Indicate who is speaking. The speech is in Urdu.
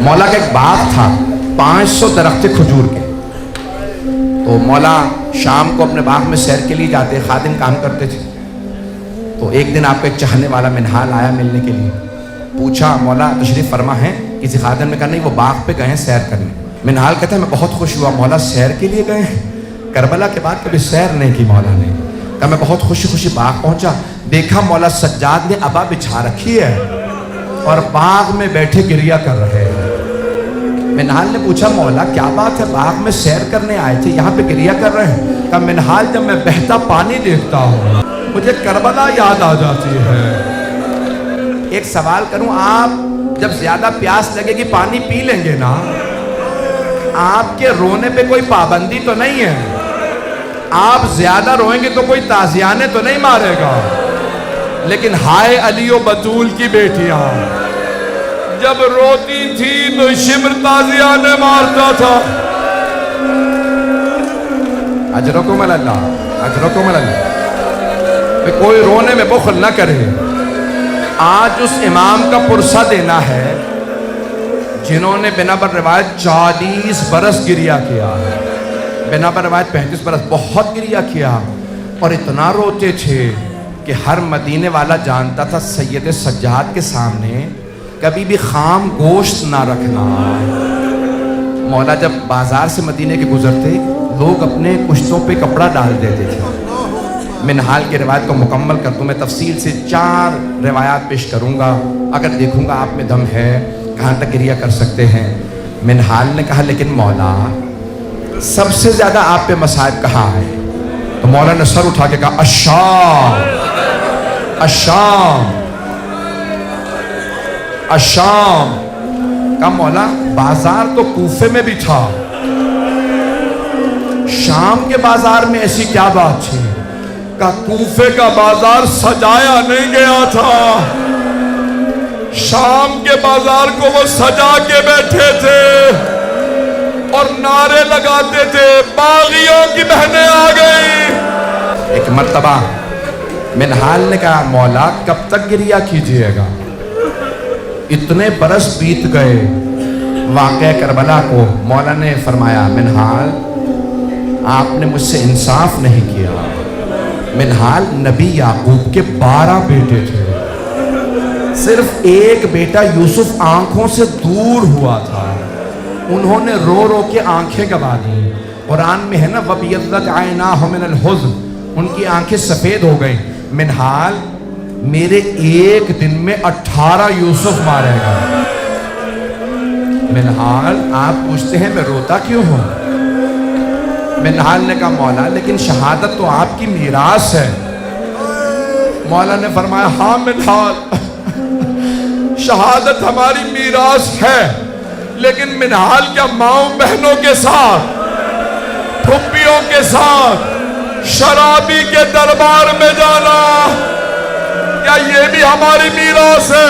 Speaker 1: مولا کا ایک باغ تھا، 500 درخت کھجور کے. تو مولا شام کو اپنے باغ میں سیر کے لیے جاتے، خادم کام کرتے تھے. تو ایک دن آپ کا ایک چاہنے والا منہال آیا ملنے کے لیے. پوچھا مولا تشریف فرما ہے؟ کسی خادم نے کہا نہیں، وہ باغ پہ گئے ہیں سیر کرنے. منہال کہتا ہے میں بہت خوش ہوا. مولا سیر کے لیے گئے ہیں؟ کربلا کے بعد کبھی سیر نہیں کی مولا نے. کہا میں بہت خوشی خوشی باغ پہنچا، دیکھا مولا سجاد نے عبا بچھا رکھی ہے اور باغ میں بیٹھے گریہ کر رہے ہیں. منہال نے پوچھا مولا کیا بات ہے، باغ میں سیر کرنے آئے تھے، یہاں پہ گریہ کر رہے ہیں؟ کہا منہال جب میں بہتا پانی دیکھتا ہوں مجھے کربلا یاد آ جاتی ہے. ایک سوال کروں، آپ جب زیادہ پیاس لگے گی پانی پی لیں گے نا؟ آپ کے رونے پہ کوئی پابندی تو نہیں ہے. آپ زیادہ روئیں گے تو کوئی تازیانے تو نہیں مارے گا. لیکن ہائے علی و بطول کی بیٹیاں جب روتی تھی تو شمر تازیانے مارتا تھا. اجرکم اللہ، اجرکم اللہ. کوئی رونے میں بخل نہ کرے. آج اس امام کا پرسہ دینا ہے جنہوں نے بنا بر روایت 40 برس گریہ کیا، بنا بر روایت 35 برس بہت گریہ کیا، اور اتنا روتے تھے کہ ہر مدینے والا جانتا تھا سید سجاد کے سامنے کبھی بھی خام گوشت نہ رکھنا. مولا جب بازار سے مدینے کے گزرتے لوگ اپنے کشتوں پہ کپڑا ڈال دیتے تھے. منہال کی روایت کو مکمل کر دوں، میں تفصیل سے 4 روایات پیش کروں گا، اگر دیکھوں گا آپ میں دم ہے کہاں تک گریہ کر سکتے ہیں. منہال نے کہا لیکن مولا سب سے زیادہ آپ پہ مصائب کہاں ہے؟ تو مولا نے سر اٹھا کے کہا الشام، الشام، الشام. کہا مولا بازار تو کوفے میں بھی تھا، شام کے بازار میں ایسی کیا بات تھی؟ کہا کوفے کا بازار سجایا نہیں گیا تھا، شام کے بازار کو وہ سجا کے بیٹھے تھے اور نعرے لگاتے تھے باغیوں کی بہنیں آ گئی. ایک مرتبہ منہال نے کہا مولا کب تک گریہ کیجئے گا؟ اتنے برس بیت گئے واقعہ کربلا کو. مولا نے فرمایا منہال آپ نے مجھ سے انصاف نہیں کیا. منہال نبی یعقوب کے 12 بیٹے تھے، صرف ایک بیٹا یوسف آنکھوں سے دور ہوا تھا، انہوں نے رو رو کے آنکھیں گوا دی. قرآن میں ہے نا وَبِيَضَّتْ عَيْنَاهُ مِنَ الْحُزْنِ، ان کی آنکھیں سفید ہو گئیں. منہال میرے ایک دن میں 18 یوسف مارے گا. منہال آپ پوچھتے ہیں میں روتا کیوں ہوں؟ منہال نے کہا مولا لیکن شہادت تو آپ کی میراث ہے. مولا نے فرمایا ہاں منہال شہادت ہماری میراث ہے، لیکن منہال کیا ماؤں بہنوں کے ساتھ، پھپھیوں کے ساتھ شرابی کے دربار میں جانا کیا یہ بھی ہماری میراث ہے؟